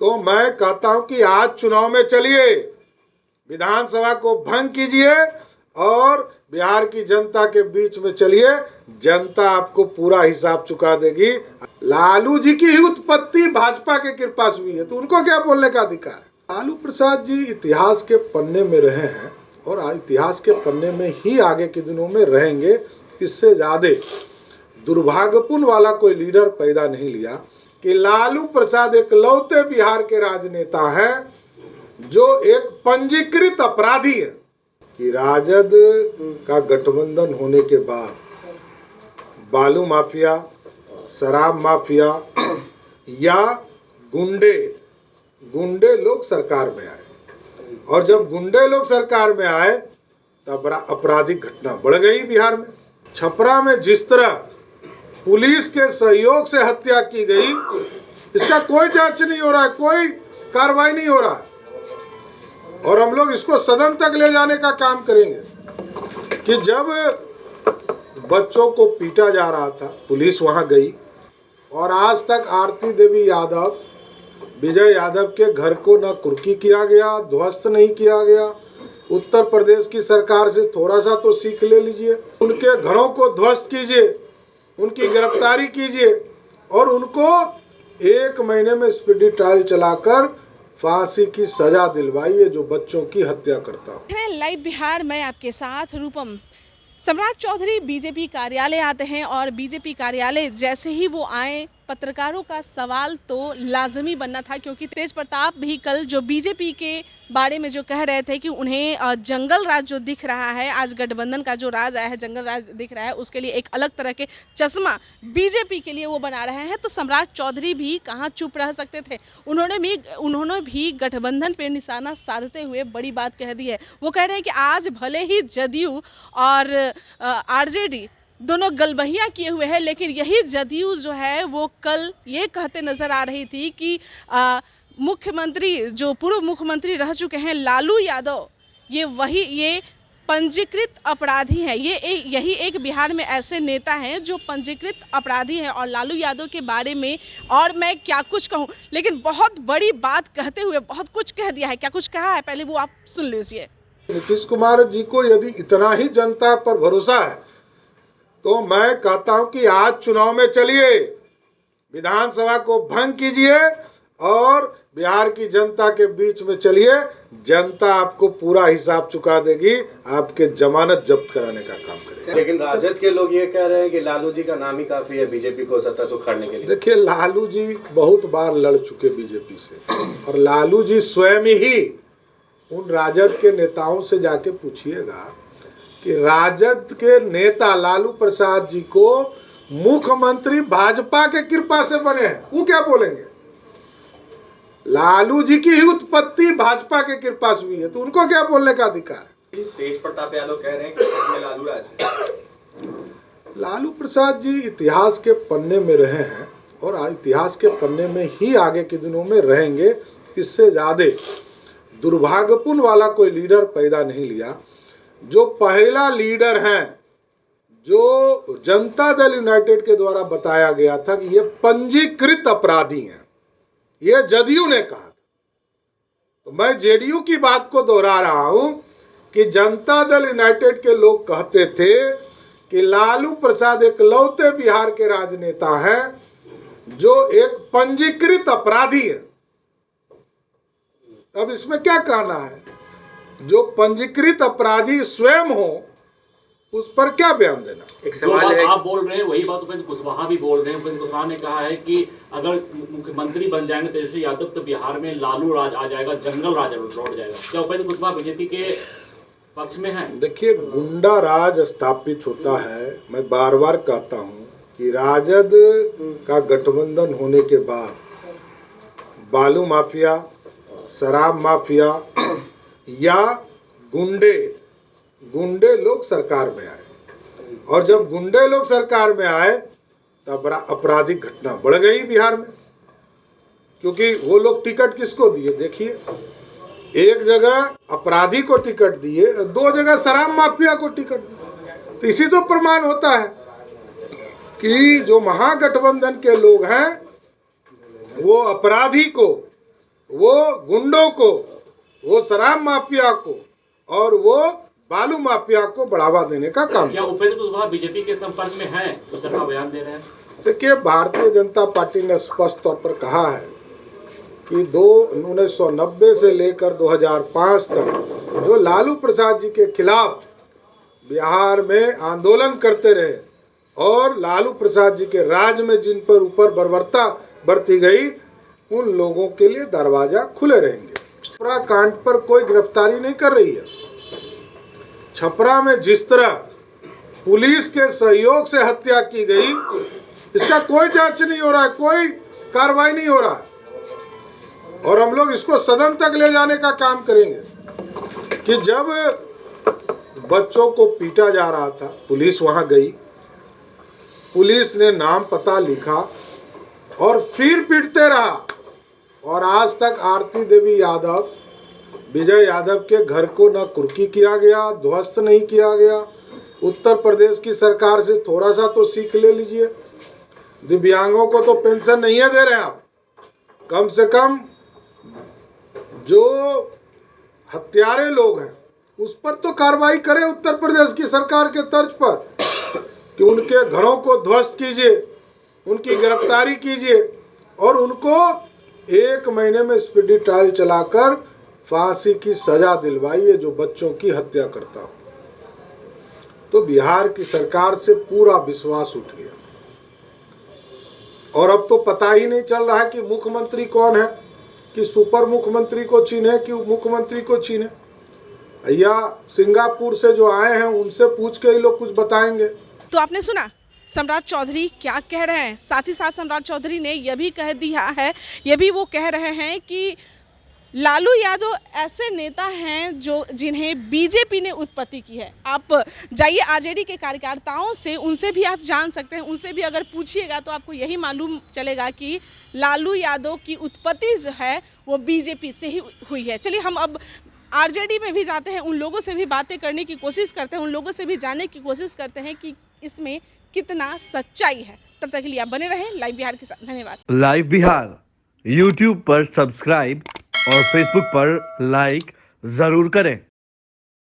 तो मैं कहता हूं कि आज चुनाव में चलिए, विधानसभा को भंग कीजिए और बिहार की जनता के बीच में चलिए। जनता आपको पूरा हिसाब चुका देगी। लालू जी की उत्पत्ति भाजपा के कृपा से हुई है, तो उनको क्या बोलने का अधिकार है। लालू प्रसाद जी इतिहास के पन्ने में रहे हैं और इतिहास के पन्ने में ही आगे के दिनों में रहेंगे। इससे ज्यादा दुर्भाग्यपूर्ण वाला कोई लीडर पैदा नहीं लिया कि लालू प्रसाद एकलौते बिहार के राजनेता हैं जो एक पंजीकृत अपराधी है कि राजद का गठबंधन होने के बाद बालू माफिया, शराब माफिया या गुंडे लोग सरकार में आए और जब गुंडे लोग सरकार में आए तब आपराधिक घटना बढ़ गई बिहार में। छपरा में जिस तरह पुलिस के सहयोग से हत्या की गई, इसका कोई जांच नहीं हो रहा है, कोई कार्रवाई नहीं हो रहा है और हम लोग इसको सदन तक ले जाने का काम करेंगे कि जब बच्चों को पीटा जा रहा था, पुलिस वहां गई और आज तक आरती देवी यादव, विजय यादव के घर को न कुर्की किया गया, ध्वस्त नहीं किया गया। उत्तर प्रदेश की सरकार से थोड़ा सा तो सीख ले लीजिए, उनके घरों को ध्वस्त कीजिए, उनकी गिरफ्तारी कीजिए और उनको 1 महीने में स्पीडी ट्रायल चलाकर फांसी की सजा दिलवाइए जो बच्चों की हत्या करता हो। लाइव बिहार में आपके साथ रूपम। सम्राट चौधरी बीजेपी कार्यालय आते हैं और बीजेपी कार्यालय जैसे ही वो आए, पत्रकारों का सवाल तो लाजमी बनना था, क्योंकि तेज प्रताप भी कल जो बीजेपी के बारे में जो कह रहे थे कि उन्हें जंगल राज जो दिख रहा है, आज गठबंधन का जो राज आया है, जंगल राज दिख रहा है, उसके लिए एक अलग तरह के चश्मा बीजेपी के लिए वो बना रहे हैं। तो सम्राट चौधरी भी कहाँ चुप रह सकते थे, उन्होंने भी गठबंधन पे निशाना साधते हुए बड़ी बात कह दी है। वो कह रहे हैं कि आज भले ही जदयू और आरजेडी दोनों गलबहियाँ किए हुए हैं, लेकिन यही जदयू जो है वो कल ये कहते नजर आ रही थी कि मुख्यमंत्री जो पूर्व मुख्यमंत्री रह चुके हैं लालू यादव, ये पंजीकृत अपराधी हैं। यही एक बिहार में ऐसे नेता हैं जो पंजीकृत अपराधी हैं और लालू यादव के बारे में और मैं क्या कुछ कहूँ, लेकिन बहुत बड़ी बात कहते हुए बहुत कुछ कह दिया है। क्या कुछ कहा है, पहले वो आप सुन लीजिए। नीतीश कुमार जी को यदि इतना ही जनता पर भरोसा है तो मैं कहता हूं कि आज चुनाव में चलिए, विधानसभा को भंग कीजिए और बिहार की जनता के बीच में चलिए। जनता आपको पूरा हिसाब चुका देगी, आपके जमानत जब्त कराने का काम करेगी। लेकिन राजद के लोग ये कह रहे हैं कि लालू जी का नाम ही काफी है बीजेपी को सत्ता से उखाड़ने के लिए। देखिए, लालू जी बहुत बार लड़ चुके बीजेपी से और लालू जी स्वयं ही उन राजद के नेताओं से जाके पूछिएगा कि राजद के नेता लालू प्रसाद जी को मुख्यमंत्री भाजपा के कृपा से बने हैं, वो क्या बोलेंगे। लालू जी की उत्पत्ति भाजपा के कृपा से हुई है, तो उनको क्या बोलने का अधिकार है। तेज प्रताप यादव कह रहे हैं कि लालू राज है। लालू प्रसाद जी इतिहास के पन्ने में रहे हैं और इतिहास के पन्ने में ही आगे के दिनों में रहेंगे। इससे ज्यादा दुर्भाग्यपूर्ण वाला कोई लीडर पैदा नहीं लिया। जो पहला लीडर हैं, जो जनता दल यूनाइटेड के द्वारा बताया गया था कि ये पंजीकृत अपराधी हैं, ये जदयू ने कहा। तो मैं जेडीयू की बात को दोहरा रहा हूं कि जनता दल यूनाइटेड के लोग कहते थे कि लालू प्रसाद एकलौते बिहार के राजनेता हैं जो एक पंजीकृत अपराधी है। अब इसमें क्या कहना है, जो पंजीकृत अपराधी स्वयं हो उस पर क्या बयान देना। एक सवाल है, आप बोल रहे हैं वही बात उपेंद्र कुशवाहा भी बोल रहे हैं। उपेंद्र कुशवाहा ने कहा है कि अगर मुख्यमंत्री बन जाएंगे तेजस्वी यादव तो बिहार में लालू राज आ जाएगा, जंगल राज लौट जाएगा। क्या उपेंद्र कुशवाहा बीजेपी के पक्ष में है? देखिए, गुंडा राज स्थापित होता है। मैं बार बार कहता हूँ कि राजद का गठबंधन होने के बाद बालू माफिया, शराब माफिया या गुंडे लोग सरकार में आए और जब गुंडे लोग सरकार में आए तब आपराधिक घटना बढ़ गई बिहार में, क्योंकि वो लोग टिकट किसको दिए। देखिए, एक जगह अपराधी को टिकट दिए, 2 जगह शराब माफिया को टिकट दिए। तो इसी तो प्रमाण होता है कि जो महागठबंधन के लोग हैं वो अपराधी को वो गुंडों को, वो शराब माफिया को और वो बालू माफिया को बढ़ावा देने का काम। क्या उपेंद्र कुशवाहा बीजेपी के संपर्क में हैं, उस तरह का बयान दे रहे हैं? देखिए, भारतीय जनता पार्टी ने स्पष्ट तौर पर कहा है कि 1990 से लेकर 2005 तक जो लालू प्रसाद जी के खिलाफ बिहार में आंदोलन करते रहे और लालू प्रसाद जी के राज में जिन पर ऊपर बर्बरता बरती गई, उन लोगों के लिए दरवाजा खुले रहेंगे। छपरा कांड पर कोई गिरफ्तारी नहीं कर रही है। छपरा में जिस तरह पुलिस के सहयोग से हत्या की गई, इसका कोई जांच नहीं हो रहा है, कोई कार्रवाई नहीं हो रहा है। और हम लोग इसको सदन तक ले जाने का काम करेंगे कि जब बच्चों को पीटा जा रहा था, पुलिस वहां गई, पुलिस ने नाम पता लिखा और फिर पीटते रहा। और आज तक आरती देवी यादव, विजय यादव के घर को न कुर्की किया गया, ध्वस्त नहीं किया गया। उत्तर प्रदेश की सरकार से थोड़ा सा तो सीख ले लीजिए। दिव्यांगों को तो पेंशन नहीं है दे रहे हैं आप, कम से कम जो हत्यारे लोग हैं उस पर तो कार्रवाई करें उत्तर प्रदेश की सरकार के तर्ज पर, कि उनके घरों को ध्वस्त कीजिए, उनकी गिरफ्तारी कीजिए और उनको 1 महीने में स्पीडी ट्रायल चलाकर फांसी की सजा दिलवाइए जो बच्चों की हत्या करता हो। तो बिहार की सरकार से पूरा विश्वास उठ गया और अब तो पता ही नहीं चल रहा है कि मुख्यमंत्री कौन है, कि सुपर मुख्यमंत्री को चीने कि मुख्यमंत्री को चीने। भैया सिंगापुर से जो आए हैं उनसे पूछ के ही लोग कुछ बताएंगे। तो आपने सुना सम्राट चौधरी क्या कह रहे हैं। साथ ही साथ सम्राट चौधरी ने यह भी कह दिया है, ये भी वो कह रहे हैं कि लालू यादव ऐसे नेता हैं जो जिन्हें बीजेपी ने उत्पत्ति की है। आप जाइए आरजेडी के कार्यकर्ताओं से, उनसे भी आप जान सकते हैं, उनसे भी अगर पूछिएगा तो आपको यही मालूम चलेगा कि लालू यादव की उत्पत्ति जो है वो बीजेपी से ही हुई है। चलिए हम अब आरजेडी में भी जाते हैं, उन लोगों से भी बातें करने की कोशिश करते हैं, उन लोगों से भी जानने की कोशिश करते हैं कि इसमें कितना सच्चाई है। तब तक के लिए आप बने रहें लाइव बिहार के साथ। धन्यवाद। लाइव बिहार यूट्यूब पर सब्सक्राइब और फेसबुक पर लाइक जरूर करें।